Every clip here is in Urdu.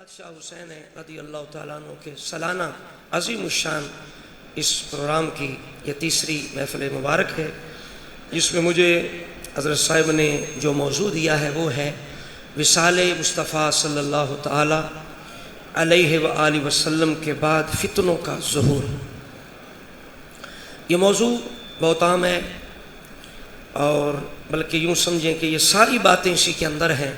بادشاہ حسین رضی اللہ تعالیٰ عنہ کے سالانہ عظیم الشان اس پروگرام کی یہ تیسری محفل مبارک ہے، جس میں مجھے حضرت صاحب نے جو موضوع دیا ہے وہ ہے وصال مصطفیٰ صلی اللہ تعالیٰ علیہ وآلہ وسلم کے بعد فتنوں کا ظہور۔ یہ موضوع بہت عام ہے، اور بلکہ یوں سمجھیں کہ یہ ساری باتیں اسی کے اندر ہیں۔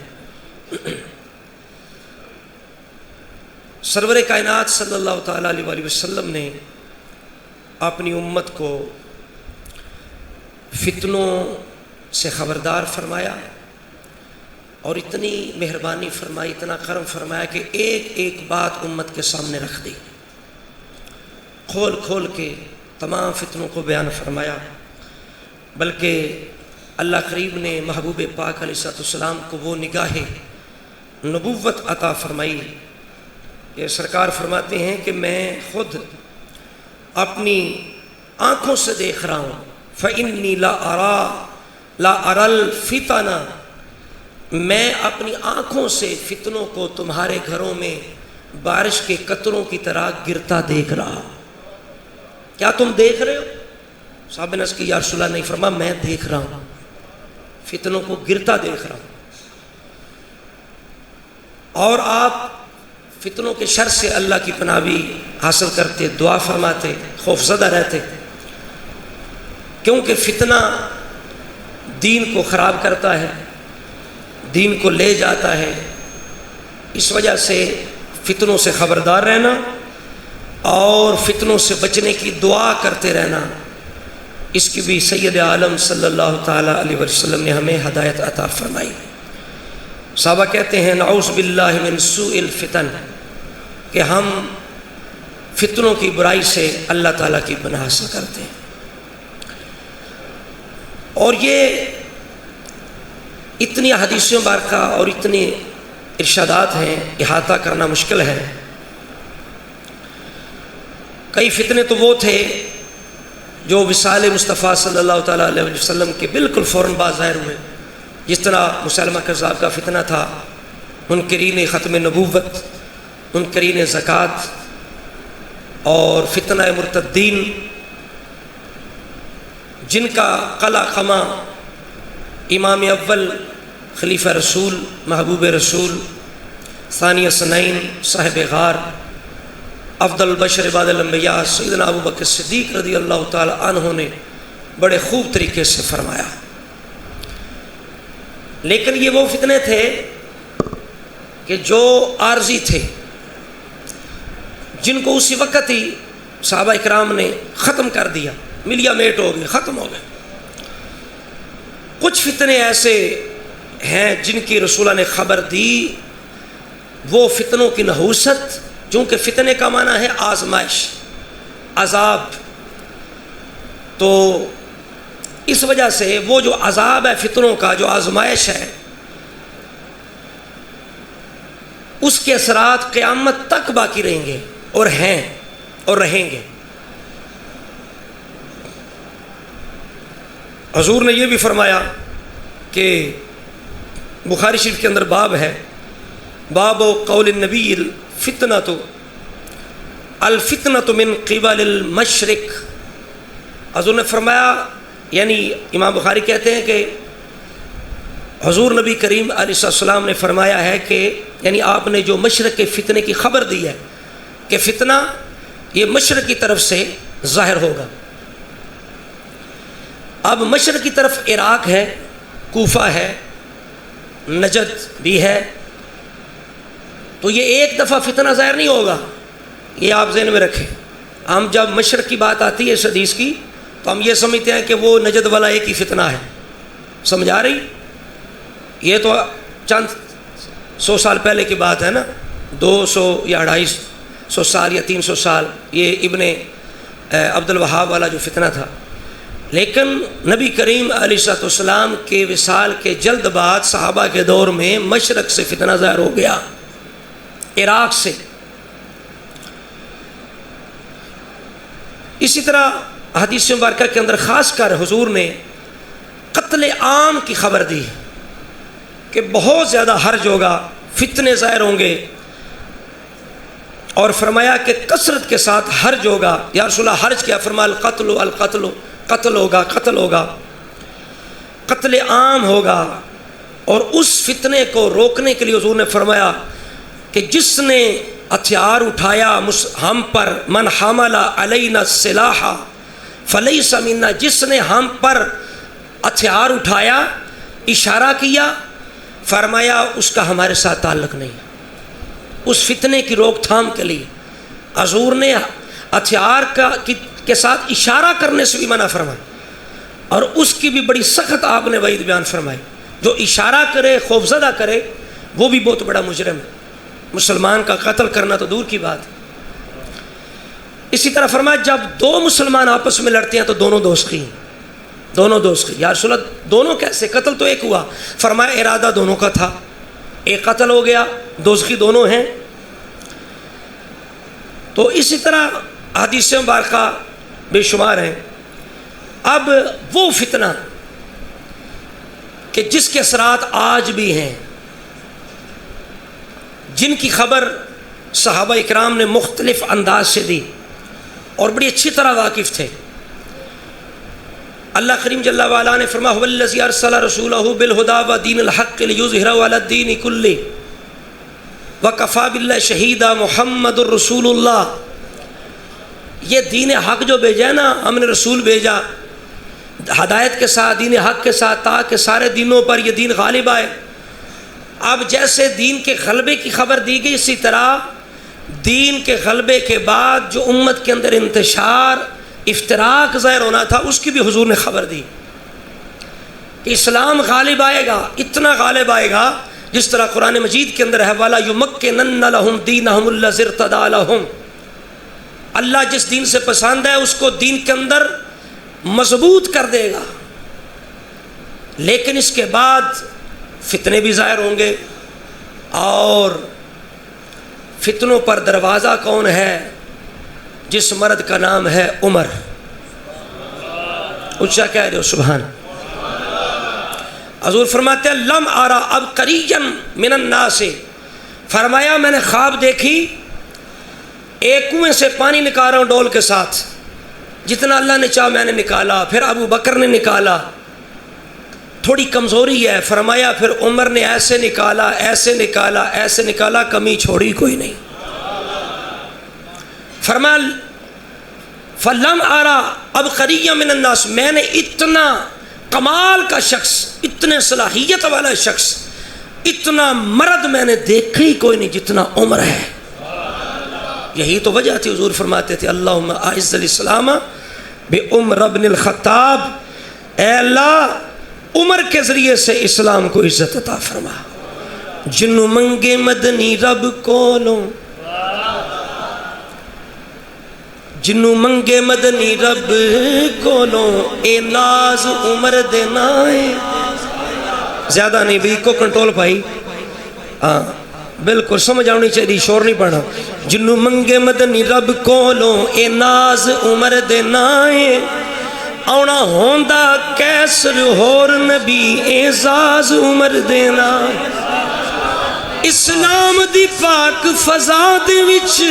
سرور کائنات صلی اللہ تعالیٰ علیہ وآلہ وسلم نے اپنی امت کو فتنوں سے خبردار فرمایا، اور اتنی مہربانی فرمائی، اتنا کرم فرمایا کہ ایک ایک بات امت کے سامنے رکھ دی، کھول کھول کے تمام فتنوں کو بیان فرمایا۔ بلکہ اللہ کریم نے محبوب پاک علیہ السلام کو وہ نگاہ نبوت عطا فرمائی کہ سرکار فرماتے ہیں کہ میں خود اپنی آنکھوں سے دیکھ رہا ہوں، فَإِنِّي لَا أَرَى الْفِتَنَ، میں اپنی آنکھوں سے فتنوں کو تمہارے گھروں میں بارش کے قطروں کی طرح گرتا دیکھ رہا۔ کیا تم دیکھ رہے ہو؟ صحابہ نے عرض کی یا رسول اللہ، نہیں، فرمایا میں دیکھ رہا ہوں، فتنوں کو گرتا دیکھ رہا ہوں۔ اور آپ فتنوں کے شر سے اللہ کی پناہ بھی حاصل کرتے، دعا فرماتے، خوف زدہ رہتے، کیونکہ فتنہ دین کو خراب کرتا ہے، دین کو لے جاتا ہے۔ اس وجہ سے فتنوں سے خبردار رہنا اور فتنوں سے بچنے کی دعا کرتے رہنا، اس کی بھی سید عالم صلی اللہ تعالیٰ علیہ وسلم نے ہمیں ہدایت عطا فرمائی۔ صحابہ کہتے ہیں نعوذ باللہ من سوء الفتن، کہ ہم فتنوں کی برائی سے اللہ تعالیٰ کی پناہ حاصل کرتے ہیں۔ اور یہ اتنی حدیثوں مبارکہ اور اتنی ارشادات ہیں، احاطہ کرنا مشکل ہے۔ کئی فتنے تو وہ تھے جو وصال مصطفیٰ صلی اللہ تعالیٰ علیہ وسلم کے بالکل فوراً بعد ظاہر ہوئے، جس طرح مسلمہ کذاب کا فتنہ تھا، منکرین ختم نبوت، منکرین زکوٰۃ، اور فتنہ مرتدین، جن کا قلع قمع امام اول خلیفہ رسول، محبوب رسول، ثانی اثنین، صاحب غار، افضل البشر بعد الانبیاء سیدنا ابو بکر صدیق رضی اللہ تعالی عنہ نے بڑے خوب طریقے سے فرمایا۔ لیکن یہ وہ فتنے تھے کہ جو عارضی تھے، جن کو اسی وقت ہی صحابہ اکرام نے ختم کر دیا، ملیا میٹ ہو گئے، ختم ہو گئے۔ کچھ فتنے ایسے ہیں جن کی رسول اللہ نے خبر دی، وہ فتنوں کی نحوست، چونکہ فتنے کا معنی ہے آزمائش، عذاب، تو اس وجہ سے وہ جو عذاب ہے فتنوں کا، جو آزمائش ہے، اس کے اثرات قیامت تک باقی رہیں گے، اور ہیں اور رہیں گے۔ حضور نے یہ بھی فرمایا کہ بخاری شریف کے اندر باب ہے، باب قول النبی الفتنۃ الفتنۃ من قبل المشرق۔ حضور نے فرمایا، یعنی امام بخاری کہتے ہیں کہ حضور نبی کریم علیہ السلام نے فرمایا ہے کہ یعنی آپ نے جو مشرق کے فتنے کی خبر دی ہے کہ فتنہ یہ مشرق کی طرف سے ظاہر ہوگا۔ اب مشرق کی طرف عراق ہے، کوفہ ہے، نجد بھی ہے، تو یہ ایک دفعہ فتنہ ظاہر نہیں ہوگا، یہ آپ ذہن میں رکھیں۔ ہم جب مشرق کی بات آتی ہے اس حدیث کی، تو ہم یہ سمجھتے ہیں کہ وہ نجد والا ایک ہی فتنہ ہے، سمجھ آ رہی؟ یہ تو چند 100 سال پہلے کی بات ہے نا، 200 یا 250 سال یا 300 سال، یہ ابن عبد الوہاب والا جو فتنہ تھا۔ لیکن نبی کریم علیہ السلام کے وصال کے جلد بعد صحابہ کے دور میں مشرق سے فتنہ ظاہر ہو گیا، عراق سے۔ اسی طرح حدیث مبارکہ کے اندر خاص کر حضور نے قتل عام کی خبر دی کہ بہت زیادہ حرج ہوگا، فتنے ظاہر ہوں گے، اور فرمایا کہ کثرت کے ساتھ حرج ہوگا. یا رسول اللہ حرج کیا؟ فرمایا القتل القتل، قتل ہوگا، قتل ہوگا، قتل عام ہوگا. اور اس فتنے کو روکنے کے لیے حضور نے فرمایا کہ جس نے ہتھیار اٹھایا ہم پر، من حمل علینا السلاح فلیس منا، جس نے ہم پر ہتھیار اٹھایا، اشارہ کیا، فرمایا اس کا ہمارے ساتھ تعلق نہیں. اس فتنے کی روک تھام کے لیے حضور نے ہتھیار کے ساتھ اشارہ کرنے سے بھی منع فرمایا، اور اس کی بھی بڑی سخت آپ نے وعید بیان فرمائی. جو اشارہ کرے، خوفزدہ کرے، وہ بھی بہت بڑا مجرم ہے. مسلمان کا قتل کرنا تو دور کی بات ہے. اسی طرح فرمایا جب دو مسلمان آپس میں لڑتے ہیں تو دونوں دوزخی ہیں، دونوں دوزخی. یا رسول اللہ دونوں کیسے؟ قتل تو ایک ہوا. فرمایا ارادہ دونوں کا تھا، ایک قتل ہو گیا، دوزخی دونوں ہیں. تو اسی طرح حدیث مبارکہ بے شمار ہیں. اب وہ فتنہ کہ جس کے اثرات آج بھی ہیں، جن کی خبر صحابہ اکرام نے مختلف انداز سے دی اور بڑی اچھی طرح واقف تھے. اللہ کریم جل وعلا نے فرمایا هو الذی ارسل رسولہ بالہدی ودین الحق لیظہرہ علی الدین کلہ وکفی باللہ شہیدا محمد الرسول اللہ. یہ دین حق جو بھیجا ہے نا، ہم نے رسول بھیجا ہدایت کے ساتھ، دین حق کے ساتھ، تاکہ سارے دینوں پر یہ دین غالب آئے. اب جیسے دین کے غلبے کی خبر دی گئی، اسی طرح دین کے غلبے کے بعد جو امت کے اندر انتشار، افتراق ظاہر ہونا تھا، اس کی بھی حضور نے خبر دی کہ اسلام غالب آئے گا، اتنا غالب آئے گا جس طرح قرآن مجید کے اندر ہے وَلَا يُمَكِّنَنَّ لَهُمْ دِينَهُمُ الَّذِي ارْتَضَىٰ لَهُمْ. اللہ جس دین سے پسند ہے اس کو دین کے اندر مضبوط کر دے گا. لیکن اس کے بعد فتنے بھی ظاہر ہوں گے، اور فتنوں پر دروازہ کون ہے؟ جس مرد کا نام ہے عمر. اچھا کہہ رہے ہو سبحان. حضور فرماتے ہیں لم ارى عبقریا من الناس، فرمایا میں نے خواب دیکھی ایک کنویں سے پانی نکال رہا ہوں ڈول کے ساتھ، جتنا اللہ نے چاہا میں نے نکالا، پھر ابو بکر نے نکالا، تھوڑی کمزوری ہے، فرمایا پھر عمر نے ایسے نکالا، ایسے نکالا، ایسے نکالا، کمی چھوڑی کوئی نہیں. فرمایا فلم آرا عبقریا من الناس، میں نے اتنا کمال کا شخص، اتنے صلاحیت والا شخص، اتنا مرد میں نے دیکھا ہی کوئی نہیں جتنا عمر ہے. یہی تو وجہ تھی حضور فرماتے تھے اللہم اعز الاسلام بعمر بن الخطاب، اے اللہ عمر کے ذریعے سے اسلام کو عزت عطا فرما. جنوں منگے مدنی رب کولوں، جنوں منگے مدنی رب کولوں، اے ناز عمر دینا ہے. زیادہ نہیں بھی کو کنٹرول پائی، ہاں بالکل سمجھ آنی چاہیے، شور نہیں پڑھنا. جنوں منگے مدنی رب کولوں، اے ناز عمر دینا ہے. آنا ہوندا کیسر ہور نبی، اعزاز عمر دینا. اسلام دی پاک فضا دے وچ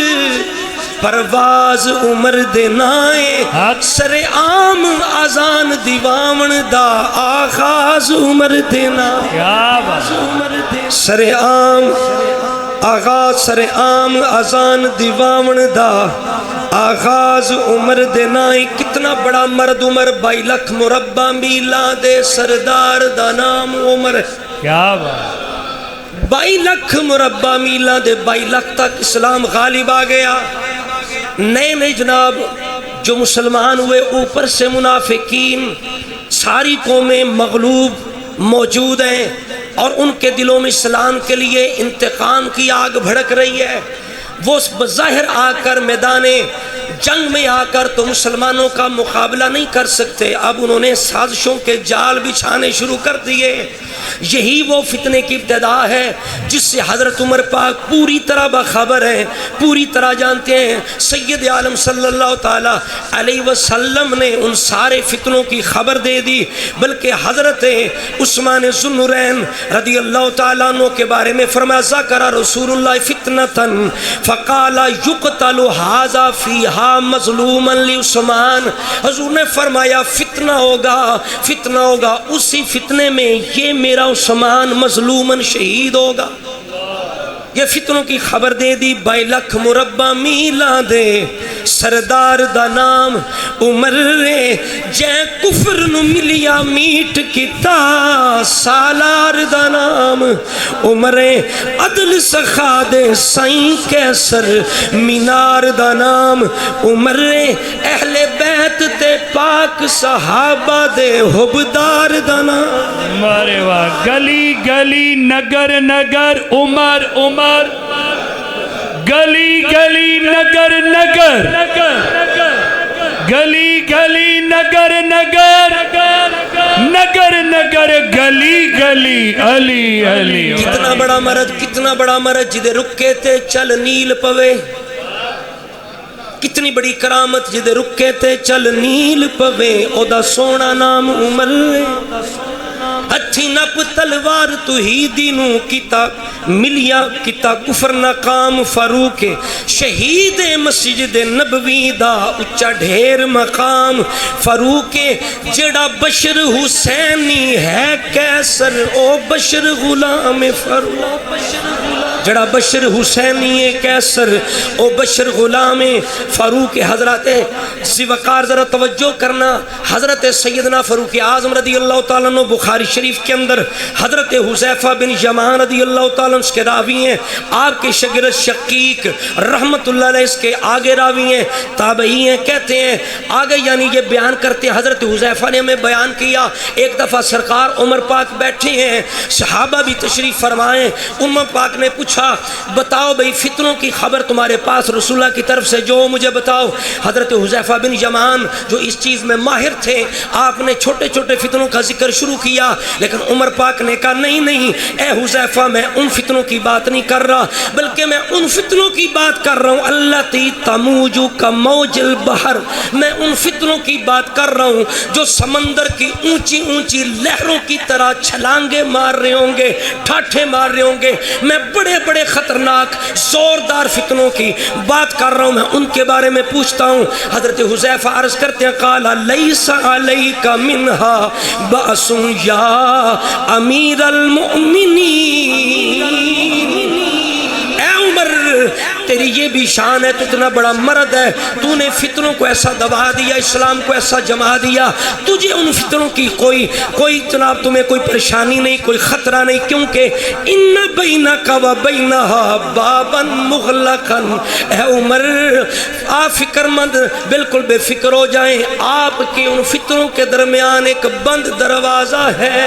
پرواز عمر دینا ہے. سر عام اذان دیواون دا آغاز عمر دینا. سر عام آغاز، سر عام اذان دیواون دا آغاز عمر دینا ہے. کتنا بڑا مرد عمر، 22 لکھ مربع میلہ دے سردار دا نام عمر. کیا بات، 22 لکھ مربع میلہ دے 22 لکھ تک اسلام غالب آ گیا. نئے نئے جناب جو مسلمان ہوئے، اوپر سے منافقین، ساری قومیں مغلوب موجود ہیں، اور ان کے دلوں میں اسلام کے لیے انتقام کی آگ بھڑک رہی ہے. وہ بظاہر آ کر میدان جنگ میں آ کر تو مسلمانوں کا مقابلہ نہیں کر سکتے، اب انہوں نے سازشوں کے جال بچھانے شروع کر دیے۔ یہی وہ فتنے کی ابتدا ہے جس سے حضرت عمر پاک پوری طرح باخبر ہیں، پوری طرح جانتے ہیں۔ سید عالم صلی اللہ تعالی علیہ وسلم نے ان سارے فتنوں کی خبر دے دی، بلکہ حضرت عثمان ذو النورین رضی اللہ تعالیٰ عنہ کے بارے میں فرمایا ذکر رسول اللہ فتنةً فقال یقتل ھذا فیھا مظلوما لعثمان، حضور نے فرمایا فتنہ ہوگا، اسی فتنے میں یہ میرا عثمان مظلوماً شہید ہوگا۔ یہ فتنوں کی خبر دے دی۔ بائی لکھ مربع میلاں دے سردار دا نام عمر رے، جے کفر نو ملیا میٹ کیتا سالار دا نام عمر رے، عدل سخا دے سائیں کیسر مینار دا نام عمر رے، اہل بیت تے پاک صحابہ دے حبدار دا نام۔ مارے واہ، گلی گلی نگر نگر عمر عمر، گلی گلی نگر نگر، گلی گلی نگر نگر، نگر نگر گلی گلی علی علی۔ کتنا بڑا مرد، کتنا بڑا مرد جدے رکے تے چل نیل پوے، کتنی بڑی کرامت جدے رکے تے چل نیل پوے، او دا سونا نام عمر ہے۔ ہتھی نپ تلوار تو ہی دینوں کیتا ملیا کیتا کفر ناکام فاروق شہید مسجد نبوی دا اچا ڈھیر مقام فاروق جڑا بشر حسینی ہے کیسر او بشر غلام فاروق، جڑا بشر حسینی ہے کیسر او بشر غلام فاروق۔ حضرت سی وقار ذرا توجہ کرنا، حضرت سیدنا فاروق اعظم رضی اللہ تعالیٰ عنہ بخاری شریف کے اندر حضرت حذیفہ بن یمان رضی اللہ تعالیٰ عنہ اس کے راوی ہیں، آپ کے شاگرد شقیق رحمت اللہ علیہ اس کے آگے راوی ہیں، تابعی ہیں، کہتے ہیں آگے یعنی یہ بیان کرتے ہیں حضرت حذیفہ نے ہمیں بیان کیا ایک دفعہ سرکار عمر پاک بیٹھے ہیں، صحابہ بھی تشریف فرمائیں، عمر پاک نے پوچھا بتاؤ بھئی فتنوں کی خبر تمہارے پاس رسول اللہ کی طرف سے جو مجھے بتاؤ۔ حضرت حذیفہ بن یمان جو اس چیز میں ماہر تھے، آپ نے چھوٹے چھوٹے فتنوں کا ذکر شروع کیا، لیکن عمر پاک نے کہا نہیں اے حذیفہ میں ان فتنوں کی بات نہیں کر رہا، بلکہ میں ان فتنوں کی بات کر رہا ہوں التی تموج کموج البحر، میں ان فتنوں کی بات کر رہا ہوں جو سمندر کی اونچی اونچی لہروں کی طرح چھلانگے مار رہے ہوں گے، ٹھاٹھے مار رہے ہوں گے، میں بڑے بڑے خطرناک زوردار فتنوں کی بات کر رہا ہوں، میں ان کے بارے میں پوچھتا ہوں۔ حضرت حذیفہ عرض کرتے ہیں قال لیس علیک منہا بأس یا امیر المؤمنین، اے عمر تیری یہ بھی شان ہے، تو اتنا بڑا مرد ہے، تو نے فتنوں کو ایسا دبا دیا، اسلام کو ایسا جما دیا، تجھے ان فتنوں کی کوئی جناب تمہیں کوئی پریشانی نہیں، کوئی خطرہ نہیں، کیونکہ ان بینک و بینہا بابا مغلقا، اے عمر آپ فکر مند بالکل بے فکر ہو جائیں، آپ کے ان فتنوں کے درمیان ایک بند دروازہ ہے،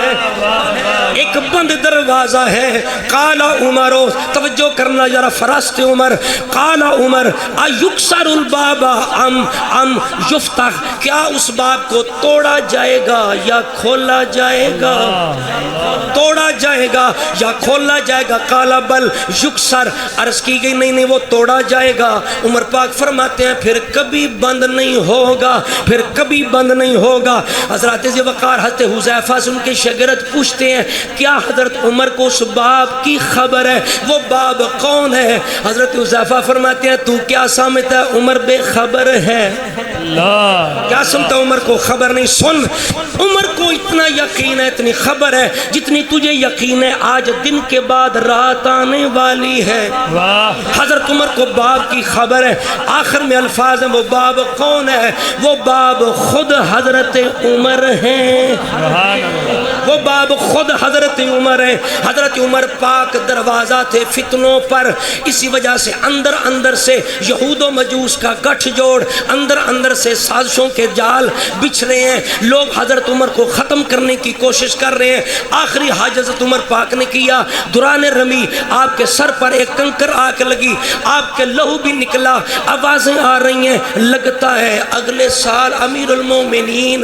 ایک بند دروازہ ہے۔ قال عمر، توجہ کرنا ذرا فراست عمر، قال عمر ایکسر الباب ام یفتح، کیا اس باب کو توڑا جائے گا یا کھولا جائے گا، توڑا جائے گا یا کھولا جائے گا؟ قال بل یکسر، عرض کی گئی نہیں وہ توڑا جائے گا۔ عمر پاک فرماتے ہیں پھر کبھی بند نہیں ہوگا، پھر کبھی بند نہیں ہوگا۔ حضرت ذی وقار حضرت حذیفہ سے ان کے شاگرد پوچھتے ہیں کیا حضرت عمر کو اس باب کی خبر ہے؟ وہ باب کون ہے؟ حضرت حذیفہ فرماتے ہیں تو کیا سمجھتا ہے عمر بے خبر ہے؟ کیا سمجھتا عمر کو خبر نہیں؟ سن، عمر کو اتنا یقین ہے، اتنی خبر ہے جتنی تجھے یقین ہے آج دن کے بعد رات آنے والی ہے۔ حضرت عمر کو باب کی خبر ہے۔ آخر میں الفاظ ہیں وہ باب کون ہے؟ وہ باب خود حضرت عمر ہیں، وہ باب خود حضرت عمر ہیں۔ حضرت عمر پاک دروازہ تھے فتنوں پر، اسی وجہ سے اندر اندر سے یہود و مجوس کا گٹھ جوڑ، اندر اندر سے سازشوں کے جال بچھ رہے ہیں، لوگ حضرت عمر کو ختم کرنے کی کوشش کر رہے ہیں۔ آخری حاج حضرت عمر پاک نے کیا، دوران رمی آپ کے سر پر ایک کنکر آ کے لگی، آپ کے لہو بھی نکلا، آوازیں آ رہی ہیں، لگتا ہے اگلے سال امیر المومنین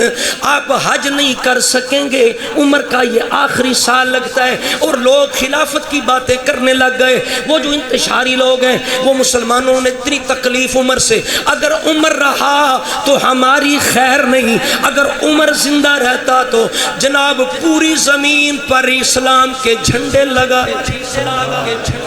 آپ حج نہیں کر سکیں گے، عمر کا یہ آخری سال لگتا ہے۔ اور لوگ خلافت کی باتیں کرنے لگ گئے۔ وہ جو انتشاری لوگ ہیں وہ مسلمانوں نے اتنی تکلیف عمر سے، اگر عمر رہا تو ہماری خیر نہیں، اگر عمر زندہ رہتا تو جناب پوری زمین پر اسلام کے جھنڈے لگا،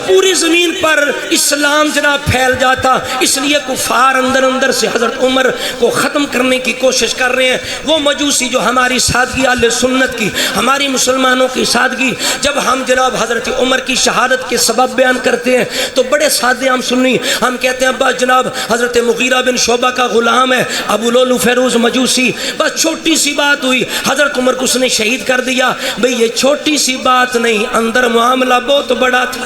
پوری زمین پر اسلام جناب پھیل جاتا۔ اس لیے کفار اندر اندر سے حضرت عمر کو ختم کرنے کی کوشش کر رہے ہیں۔ وہ مجوسی جو ہماری سادگی اہل سنت کی، ہماری مسلمانوں کی سادگی، جب ہم جناب حضرت عمر کی شہادت کے سبب بیان کرتے ہیں تو بڑے سادے ہم سنی، ہم کہتے ہیں بس جناب حضرت مغیرہ بن شعبہ کا غلام ہے ابو لولو فیروز مجوسی، بس چھوٹی سی بات ہوئی حضرت عمر کو اس نے شہید کر دیا۔ بھئی یہ چھوٹی سی بات نہیں، اندر معاملہ بہت بڑا تھا،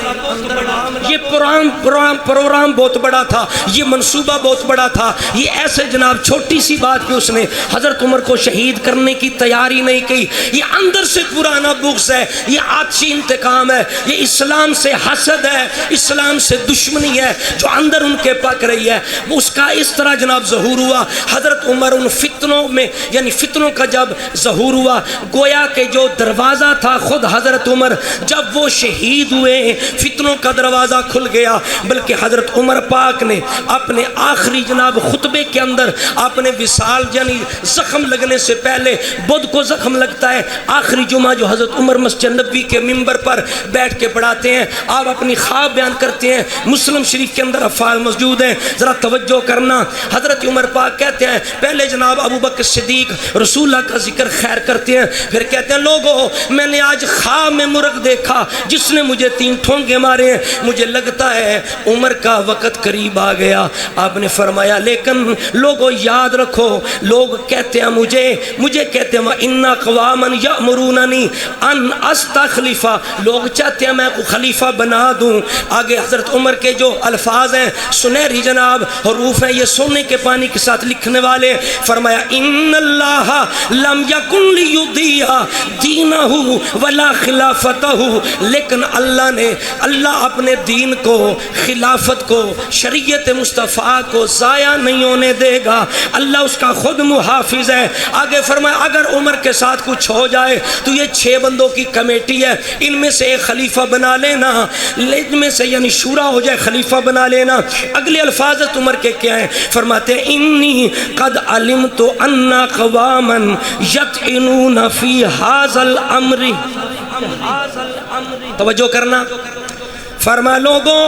یہ پروگرام بہت بڑا تھا، یہ منصوبہ بہت بڑا تھا۔ یہ ایسے جناب چھوٹی سی بات پہ اس نے حضرت عمر کو شہید کرنے کی تیاری نہیں کی۔ یہ اندر سے پرانا بغض ہے، یہ آتشی انتقام ہے، یہ اسلام سے حسد ہے، اسلام سے دشمنی ہے جو اندر ان کے پک رہی ہے۔ اس کا اس طرح جناب ظہور ہوا۔ حضرت عمر ان فتنوں میں، یعنی فتنوں کا جب ظہور ہوا، گویا کہ جو دروازہ تھا خود حضرت عمر جب وہ شہید ہوئے فتنوں کا دروازہ کھل گیا۔ بلکہ حضرت عمر پاک نے اپنے آخری جناب خطبے کے اندر اپنے وصال یعنی زخم لگنے سے پہلے، بدھ کو زخم لگتا ہے، آخری جمعہ جو حضرت عمر مسجد نبوی کے منبر پر بیٹھ کے پڑھاتے ہیں، آپ اپنی خواب بیان کرتے ہیں، مسلم شریف کے اندر افعال موجود ہیں، ذرا توجہ کرنا۔ حضرت عمر پاک کہتے ہیں، پہلے جناب ابو بکر صدیق رسول اللہ کا ذکر خیر کرتے ہیں، پھر کہتے ہیں لوگوں میں نے آج خواب میں مرغ دیکھا جس نے مجھے 3 ٹھونگے مارے ہیں، مجھے لگتا ہے عمر کا وقت قریب آ گیا۔ آپ نے فرمایا لیکن لوگوں یاد رکھو، لوگ کہتے ہیں مجھے کہتے ہیں وَإِنَّا قَوَامًا يَأْمُرُونَنِي أَنْ أَسْتَخْلِفَ، لوگ چاہتے ہیں میں کو خلیفہ بنا دوں۔ آگے حضرت عمر کے جو الفاظ ہیں سنہری جناب حروف ہیں، یہ سونے کے پانی کے ساتھ لکھنے والے، فرمایا إِنَّ اللَّهَ لَمْ يَكُنْ لِيُضِيعَ دِينَهُ وَلَا خِلَافَتَهُ، لیکن اللہ اپنے دین کو، خلافت کو، شریعت مصطفیٰ کو ضائع نہیں ہونے دے گا، اللہ اس کا خود محافظ ہے۔ آگے فرمایا اگر عمر کے ساتھ کچھ ہو جائے تو یہ 6 بندوں کی کمیٹی ہے، ان میں سے ایک خلیفہ بنا لینا، ان میں سے یعنی شورا ہو جائے، خلیفہ بنا لینا۔ اگلے الفاظ عمر کے کیا ہیں؟ فرماتے ہیں انی قد علمت ان قواما یطعنون فی ھذا الامر، توجہ کرنا، فرما لوگوں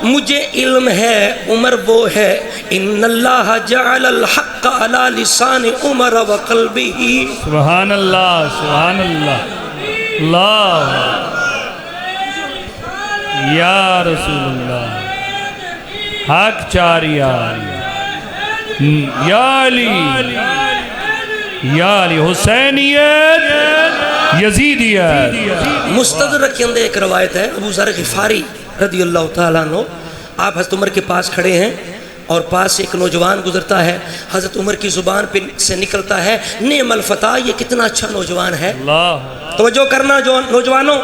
مجھے علم ہے عمر وہ ہے، ان اللہ جعل الحق علی لسان عمر وقلبہ، سبحان اللہ سبحان اللہ، اللہ یا رسول اللہ، حق چاری یا علی، یا علی، حسینیت، یزیدیت۔ مستدرک کے اندر ایک روایت ہے، ابو ذر غفاری رضی اللہ تعالیٰ عنہ، آپ حضرت عمر کے پاس کھڑے ہیں اور پاس سے ایک نوجوان گزرتا ہے، حضرت عمر کی زبان پہ سے نکلتا ہے نعم الفتیٰ، یہ کتنا اچھا نوجوان ہے۔ توجہ کرنا جو نوجوانوں،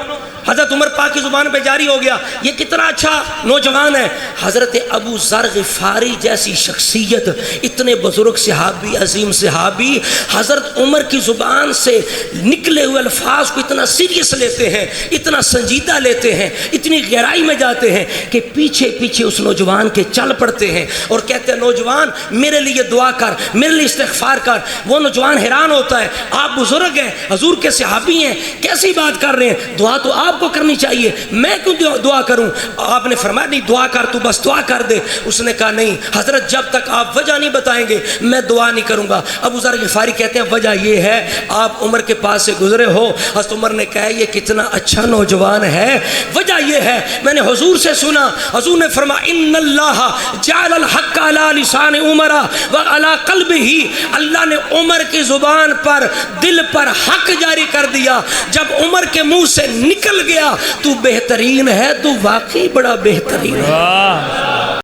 حضرت عمر پاک کی زبان پہ جاری ہو گیا یہ کتنا اچھا نوجوان ہے۔ حضرت ابو ذر غفاری جیسی شخصیت، اتنے بزرگ صحابی، عظیم صحابی، حضرت عمر کی زبان سے نکلے ہوئے الفاظ کو اتنا سیریس لیتے ہیں، اتنا سنجیدہ لیتے ہیں، اتنی گہرائی میں جاتے ہیں کہ پیچھے پیچھے اس نوجوان کے چل پڑتے ہیں اور کہتے ہیں نوجوان میرے لیے دعا کر، میرے لیے استغفار کر۔ وہ نوجوان حیران ہوتا ہے، آپ بزرگ ہیں، حضور کے صحابی ہیں، کیسی بات کر رہے ہیں، دعا تو آپ کو کرنی چاہیے، میں کیوں دعا کروں؟ آپ نے فرمایا نہیں دعا کر، تو بس دعا کر دے۔ اس نے کہا نہیں حضرت جب تک آپ وجہ نہیں بتائیں گے میں دعا نہیں کروں گا۔ ابو ذر غفاری کہتے ہیں وجہ یہ ہے آپ عمر کے پاس سے گزرے ہو، حضرت عمر نے کہا یہ کتنا اچھا نوجوان ہے، وجہ یہ ہے میں نے حضور سے سنا، حضور نے فرمایا ان اللہ جعل الحق علی لسان عمر وعلی قلبہ، اللہ نے عمر کی زبان پر، دل پر حق جاری کر دیا۔ جب عمر کے منہ سے نکل گیا تو بہترین ہے، تو واقعی بڑا بہترین ہے۔